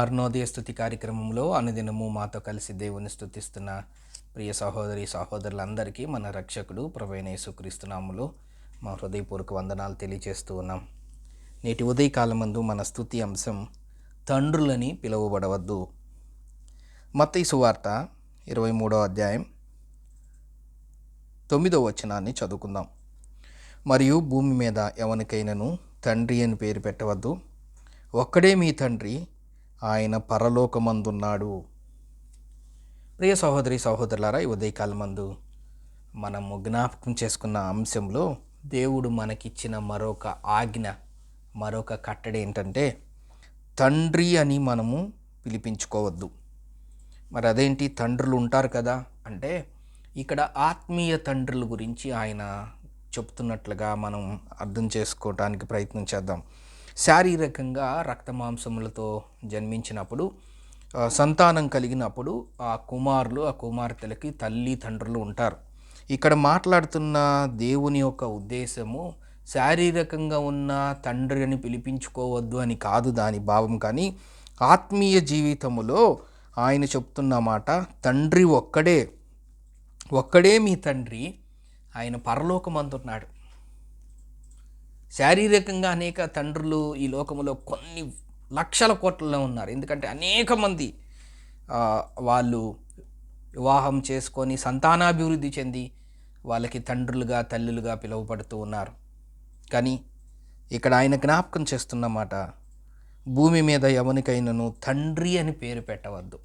అరుణోదయ స్తుతి కార్యక్రమంలో అనుదినము మాతో కలిసి దేవుని స్తుతిస్తున్న ప్రియ సహోదరి సహోదరులందరికీ మన రక్షకుడు ప్రభువైన యేసుక్రీస్తు నామములో మా హృదయపూర్వక వందనాలు తెలియజేస్తూ ఉన్నాం. నేటి ఉదయకాలమందు మన స్తుతి అంశం తండ్రులని పిలువబడవద్దు. మత్తయి సువార్త 23వ అధ్యాయం 9వ వచనాన్ని చదువుకుందాం. మరియు భూమి మీద ఎవనికైనను తండ్రి అని పేరు పెట్టవద్దు, ఒక్కడే మీ తండ్రి, ఆయన పరలోకమందున్నాడు. ప్రియ సహోదరి సహోదరులారా, ఈ ఉదయకాలమందు మనము జ్ఞాపకం చేసుకున్న అంశంలో దేవుడు మనకిచ్చిన మరొక ఆజ్ఞ, మరొక కట్టడి ఏంటంటే తండ్రి అని మనము పిలిపించుకోవద్దు. మరి అదేంటి, తండ్రులు ఉంటారు కదా అంటే ఇక్కడ ఆత్మీయ తండ్రుల గురించి ఆయన చెప్తున్నట్లుగా మనం అర్థం చేసుకోవడానికి ప్రయత్నం చేద్దాం. శారీరకంగా రక్తమాంసములతో జన్మించినప్పుడు, సంతానం కలిగినప్పుడు ఆ కుమారులు ఆ కుమార్తెలకి తల్లి తండ్రులు ఉంటారు. ఇక్కడ మాట్లాడుతున్న దేవుని యొక్క ఉద్దేశము శారీరకంగా ఉన్న తండ్రి అని పిలిపించుకోవద్దు అని కాదు దాని భావం. కానీ ఆత్మీయ జీవితములో ఆయన చెప్తున్న మాట తండ్రి ఒక్కడే మీ తండ్రి, ఆయన పరలోకమందున్నాడు. శారీరకంగా అనేక తండ్రులు ఈ లోకములో కొన్ని లక్షల కోట్లలో ఉన్నారు. ఎందుకంటే అనేక మంది వాళ్ళు వివాహం చేసుకొని సంతానాభివృద్ధి చెంది వాళ్ళకి తండ్రులుగా తల్లులుగా పిలువబడుతూ ఉన్నారు. కానీ ఇక్కడ ఆయన జ్ఞాపకం చేస్తున్నమాట, భూమి మీద ఎవరికైనాను తండ్రి అని పేరు పెట్టవద్దు.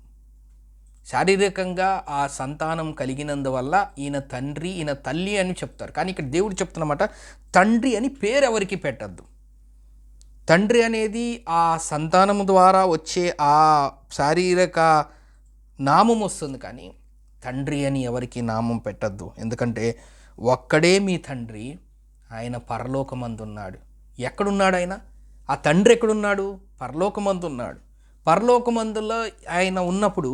శారీరకంగా ఆ సంతానం కలిగినందువల్ల ఈయన తండ్రి ఈయన తల్లి అని చెప్తారు. కానీ ఇక్కడ దేవుడు చెప్తున్నమాట తండ్రి అని పేరు ఎవరికి పెట్టద్దు. తండ్రి అనేది ఆ సంతానం ద్వారా వచ్చే ఆ శారీరక నామం వస్తుంది, కానీ తండ్రి అని ఎవరికి నామం పెట్టద్దు. ఎందుకంటే ఒక్కడే మీ తండ్రి, ఆయన పరలోకమందున్నాడు. ఎక్కడున్నాడు ఆయన? ఆ తండ్రి ఎక్కడున్నాడు? పరలోకమందున్నాడు. పరలోకమందులో ఆయన ఉన్నప్పుడు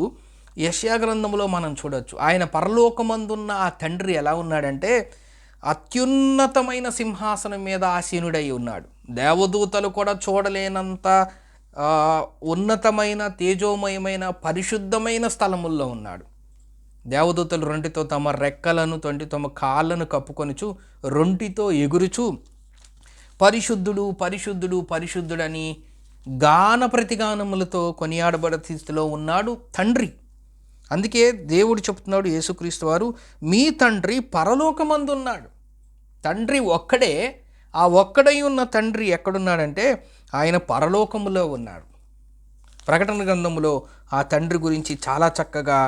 యెషయా గ్రంథంలో మనం చూడొచ్చు, ఆయన పరలోకమందున్న ఆ తండ్రి ఎలా ఉన్నాడంటే అత్యున్నతమైన సింహాసనం మీద ఆసీనుడై ఉన్నాడు. దేవదూతలు కూడా చూడలేనంత ఉన్నతమైన తేజోమయమైన పరిశుద్ధమైన స్థలముల్లో ఉన్నాడు. దేవదూతలు రొంటితో తమ రెక్కలను తమ కాళ్ళను కప్పుకొనుచు రొంటితో ఎగురుచు పరిశుద్ధుడు పరిశుద్ధుడు పరిశుద్ధుడని గాన ప్రతిగానములతో కొనియాడబడే స్థితిలో ఉన్నాడు తండ్రి. అందుకే దేవుడు చెప్తున్నాడు, యేసుక్రీస్తు వారు, మీ తండ్రి పరలోకమందున్నాడు. తండ్రి ఒక్కడే. ఆ ఒక్కడై ఉన్న తండ్రి ఎక్కడున్నాడంటే ఆయన పరలోకములో ఉన్నాడు. ప్రకటన గ్రంథములో ఆ తండ్రి గురించి చాలా చక్కగా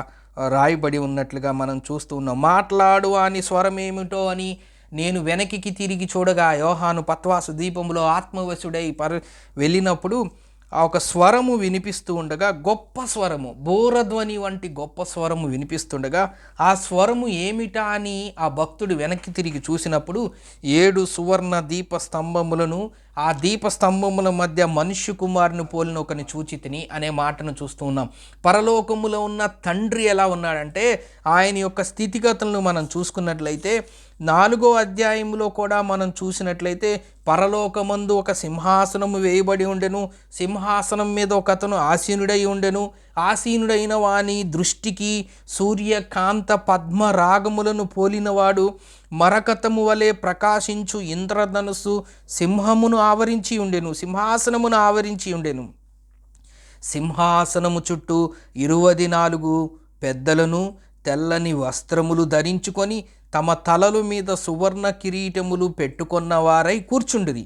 రాయబడి ఉన్నట్లుగా మనం చూస్తూ ఉన్నాం. మాట్లాడు అని స్వరం ఏమిటో అని నేను వెనక్కి తిరిగి చూడగా, యోహాను పత్వాసు దీపములో ఆత్మవశుడై వెళ్ళినప్పుడు ఆ ఒక స్వరము వినిపిస్తూ ఉండగా, గొప్ప స్వరము, బోరధ్వని వంటి గొప్ప స్వరము వినిపిస్తుండగా, ఆ స్వరము ఏమిటా అని ఆ భక్తుడు వెనక్కి తిరిగి చూసినప్పుడు 7 సువర్ణ దీపస్తంభములను, ఆ దీపస్తంభముల మధ్య మనుష్య కుమారుని పోలిన ఒకని చూచితిని అనే మాటను చూస్తూ ఉన్నాం. పరలోకములో ఉన్న తండ్రి ఎలా ఉన్నాడంటే ఆయన యొక్క స్థితిగతులను మనం చూసుకున్నట్లయితే 4వ అధ్యాయంలో కూడా మనం చూసినట్లయితే పరలోకమందు ఒక సింహాసనము వేయబడి ఉండెను, సింహాసనం మీద ఒక అతను ఆసీనుడై ఉండెను. ఆసీనుడైన వాని దృష్టికి సూర్యకాంత పద్మ రాగములను పోలినవాడు, మరకతము వలె ప్రకాశించు ఇంద్రధనుస్సు సింహమును ఆవరించి ఉండెను, సింహాసనమును ఆవరించి ఉండెను. సింహాసనము చుట్టూ 24 పెద్దలను తెల్లని వస్త్రములు ధరించుకొని తమ తలల మీద సువర్ణ కిరీటములు పెట్టుకున్న వారై కూర్చుండిరి.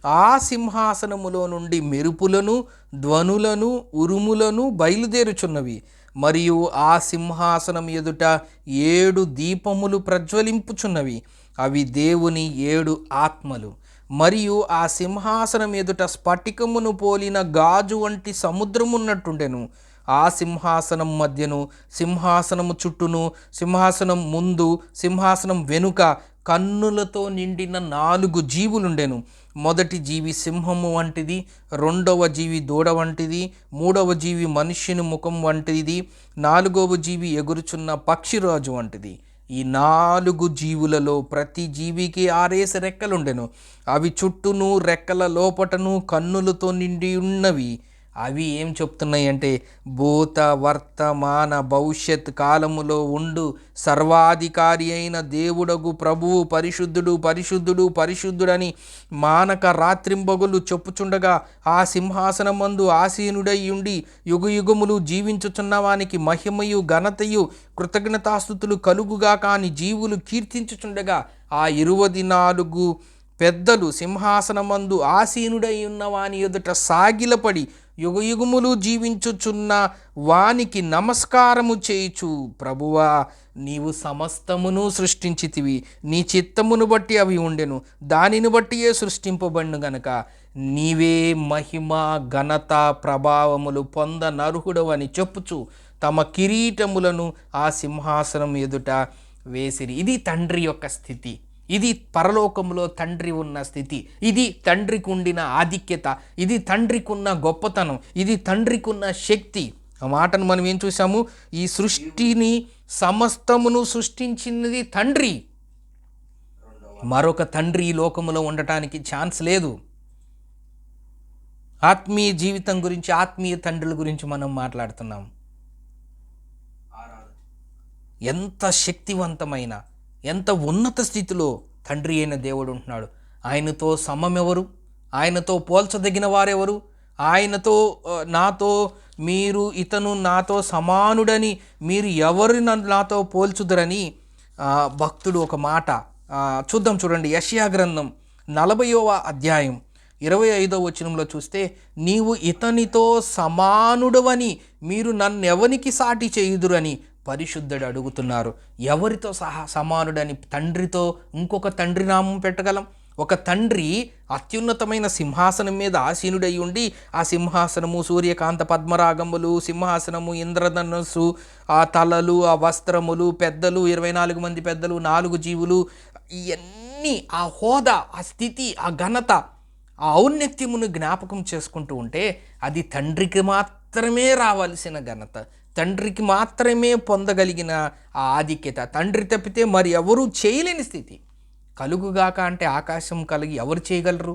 ఆ సింహాసనములో నుండి మెరుపులను, ధ్వనులను, ఉరుములను బయలుదేరుచున్నవి. మరియు ఆ సింహాసనం ఎదుట 7 దీపములు ప్రజ్వలింపుచున్నవి. అవి దేవుని 7 ఆత్మలు. మరియు ఆ సింహాసనం ఎదుట స్ఫటికమును పోలిన గాజు వంటి సముద్రమున్నట్టుండెను. ఆ సింహాసనం మధ్యను, సింహాసనము చుట్టూను, సింహాసనం ముందు, సింహాసనం వెనుక కన్నులతో నిండిన 4 జీవులుండెను. మొదటి జీవి సింహము వంటిది, 2వ జీవి దూడ వంటిది, 3వ జీవి మనుష్యుని ముఖం వంటిది, 4వ జీవి ఎగురుచున్న పక్షిరాజు వంటిది. ఈ 4 జీవులలో ప్రతి జీవికి 6 రెక్కలుండెను. అవి చుట్టూను రెక్కల లోపటను కన్నులతో నిండి ఉన్నవి. అవి ఏం చెప్తున్నాయి అంటే భూత వర్తమాన భవిష్యత్ కాలములో ఉండు సర్వాధికారి అయిన దేవుడగు ప్రభువు పరిశుద్ధుడు పరిశుద్ధుడు పరిశుద్ధుడని మానక రాత్రింబగలు చెప్పుచుండగా ఆ సింహాసనమందు ఆసీనుడై ఉండి యుగయుగములు జీవించుచున్న వానికి మహిమయు ఘనతయు కృతజ్ఞతాస్తుతులు కలుగుగా కాని జీవులు కీర్తించుచుండగా ఆ 24 పెద్దలు సింహాసనమందు ఆసీనుడై ఉన్న వాని ఎదుట సాగిలపడి యుగయుగములు జీవించుచున్న వానికి నమస్కారము చేయుచు, ప్రభువా నీవు సమస్తమును సృష్టించితివి, నీ చిత్తమును బట్టి అవి ఉండెను, దానిని బట్టియే సృష్టింపబడిను గనక నీవే మహిమ ఘనత ప్రభావములు పొందనర్హుడవు అని చెప్పుచు తమ కిరీటములను ఆ సింహాసనం ఎదుట వేసిరి. ఇది తండ్రి యొక్క స్థితి, ఇది పరలోకంలో తండ్రి ఉన్న స్థితి, ఇది తండ్రికి ఉండిన ఆధిక్యత, ఇది తండ్రికి ఉన్న గొప్పతనం, ఇది తండ్రికి ఉన్న శక్తి. ఆ మాటను మనం ఏం చూసాము? ఈ సృష్టిని సమస్తమును సృష్టించినది తండ్రి. మరొక తండ్రి ఈ లోకములో ఉండటానికి ఛాన్స్ లేదు. ఆత్మీయ జీవితం గురించి, ఆత్మీయ తండ్రుల గురించి మనం మాట్లాడుతున్నాం. ఎంత శక్తివంతమైన, ఎంత ఉన్నత స్థితిలో తండ్రి అయిన దేవుడు ఉంటున్నాడు. ఆయనతో సమమెవరు? ఆయనతో పోల్చదగిన వారెవరు? ఆయనతో నాతో మీరు ఇతను నాతో సమానుడని మీరు ఎవరు నాతో పోల్చుదరని భక్తుడు ఒక మాట చూద్దాం. చూడండి, యెషయా గ్రంథం 40వ అధ్యాయం 25వ వచనంలో చూస్తే, నీవు ఇతనితో సమానుడవని మీరు నన్నెవనికి సాటి చేయుదురని పరిశుద్ధుడు అడుగుతున్నారు. ఎవరితో సమానుడని? తండ్రితో ఇంకొక తండ్రి నామం పెట్టగలం? ఒక తండ్రి అత్యున్నతమైన సింహాసనం మీద ఆసీనుడై ఉండి, ఆ సింహాసనము సూర్యకాంత పద్మరాగములు, సింహాసనము ఇంద్రధనస్సు, ఆ తలలు, ఆ వస్త్రములు, పెద్దలు 24 మంది పెద్దలు, 4 జీవులు, ఇవన్నీ ఆ హోదా, ఆ స్థితి, ఆ ఘనత, ఆ ఔన్నత్యమును జ్ఞాపకం చేసుకుంటూ ఉంటే అది తండ్రికి మాత్రమే రావాల్సిన ఘనత, తండ్రికి మాత్రమే పొందగలిగిన ఆ ఆధిక్యత, తండ్రి తప్పితే మరి ఎవరూ చేయలేని స్థితి. కలుగుగాక అంటే ఆకాశం కలిగి ఎవరు చేయగలరు?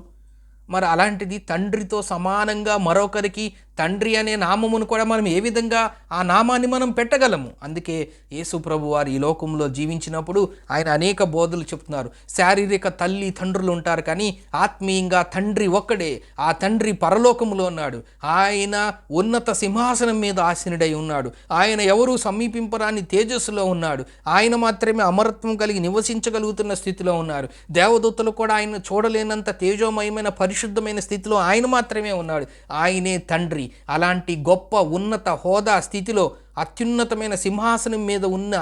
మరి అలాంటిది తండ్రితో సమానంగా మరొకరికి తండ్రి అనే నామమును కూడా మనం ఏ విధంగా ఆ నామాన్ని మనం పెట్టగలము? అందుకే యేసు ప్రభు వారు ఈ లోకంలో జీవించినప్పుడు ఆయన అనేక బోధలు చెప్తున్నారు. శారీరక తల్లి తండ్రులు ఉంటారు, కానీ ఆత్మీయంగా తండ్రి ఒక్కడే. ఆ తండ్రి పరలోకములో ఉన్నాడు. ఆయన ఉన్నత సింహాసనం మీద ఆసీనుడై ఉన్నాడు. ఆయన ఎవరు సమీపింపరాని తేజస్సులో ఉన్నాడు. ఆయన మాత్రమే అమరత్వం కలిగి నివసించగలుగుతున్న స్థితిలో ఉన్నారు. దేవదూతలు కూడా ఆయన చూడలేనంత తేజోమయమైన పరిశుద్ధమైన స్థితిలో ఆయన మాత్రమే ఉన్నాడు. ఆయనే తండ్రి. అలాంటి గొప్ప ఉన్నత హోదా స్థితిలో అత్యున్నతమైన సింహాసనం మీద ఉన్న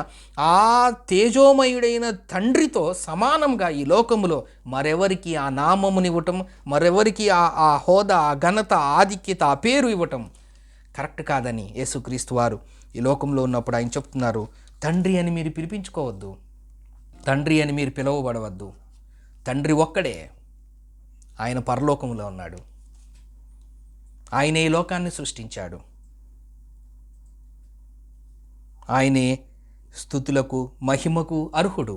ఆ తేజోమయుడైన తండ్రితో సమానంగా ఈ లోకములో మరెవరికి ఆ నామమునివ్వటం, మరెవరికి ఆ హోదా, ఆ ఘనత, ఆధిక్యత, ఆ పేరు ఇవ్వటం కరెక్ట్ కాదని యేసుక్రీస్తు వారు ఈ లోకంలో ఉన్నప్పుడు ఆయన చెప్తున్నారు. తండ్రి అని మీరు పిలిపించుకోవద్దు, తండ్రి అని మీరు పిలువబడవద్దు. తండ్రి ఒక్కడే, ఆయన పరలోకంలో ఉన్నాడు. ఆయన ఈ లోకాన్ని సృష్టించాడు. ఆయనే స్తుతులకు మహిమకు అర్హుడు,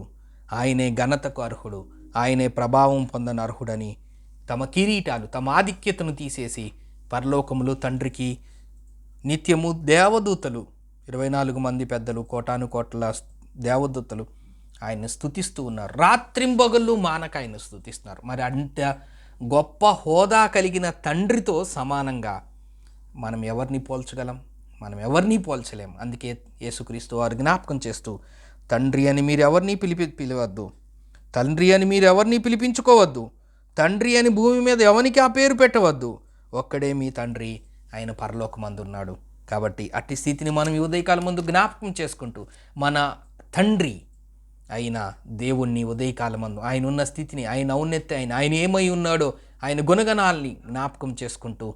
ఆయనే ఘనతకు అర్హుడు, ఆయనే ప్రభావం పొందని అర్హుడని తమ కిరీటాలు, తమ ఆధిక్యతను తీసేసి పరలోకములు తండ్రికి నిత్యము దేవదూతలు 24 మంది పెద్దలు, కోటాను కోట్ల దేవదూతలు ఆయన్ని స్తుతిస్తూ ఉన్నారు. రాత్రింబగళ్ళు మానక ఆయన స్తుతిస్తున్నారు. మరి అంత గొప్ప హోదా కలిగిన తండ్రితో సమానంగా మనం ఎవరిని పోల్చగలం? మనం ఎవరిని పోల్చలేం. అందుకే యేసుక్రీస్తు వారు జ్ఞాపకం చేస్తూ, తండ్రి అని మీరు ఎవరిని పిలవద్దు, తండ్రి అని మీరు ఎవరిని పిలిపించుకోవద్దు, తండ్రి అని భూమి మీద ఎవరికి ఆ పేరు పెట్టవద్దు, ఒక్కడే మీ తండ్రి, ఆయన పరలోకమందున్నాడు. కాబట్టి అట్టి స్థితిని మనం ఈ ఉదయకాలం ముందు జ్ఞాపకం చేసుకుంటూ మన తండ్రి అయిన దేవుణ్ణి ఉదయకాలమందు ఆయన ఉన్న స్థితిని, ఆయన ఔన్నత్య, ఆయన ఏమై ఉన్నాడో ఆయన గుణగణాలని జ్ఞాపకం చేసుకుంటూ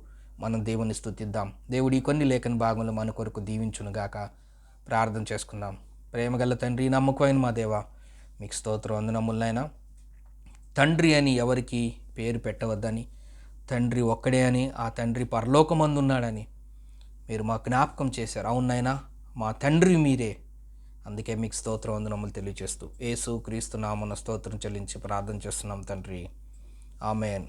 మనం దేవుని స్తుతిద్దాం. దేవుడి కొన్ని లేఖన భాగంలో మన కొరకు దీవించునుగాక. ప్రార్థన చేసుకుందాం. ప్రేమగల తండ్రి, నమ్మకమైన మా దేవా, మీకు స్తోత్రం, వందనములైనా. తండ్రి అని ఎవరికి పేరు పెట్టవద్దని, తండ్రి ఒక్కడే అని, ఆ తండ్రి పరలోకమందు ఉన్నాడని మీరు మా జ్ఞాపకం చేశారు. అవునైనా మా తండ్రి మీరే. అందుకే మీకు స్తోత్రం, వందనములు తెలియజేస్తూ యేసు క్రీస్తు నామమున స్తోత్రం చెల్లించి ప్రార్థన చేస్తున్నాం తండ్రి. ఆమేన్.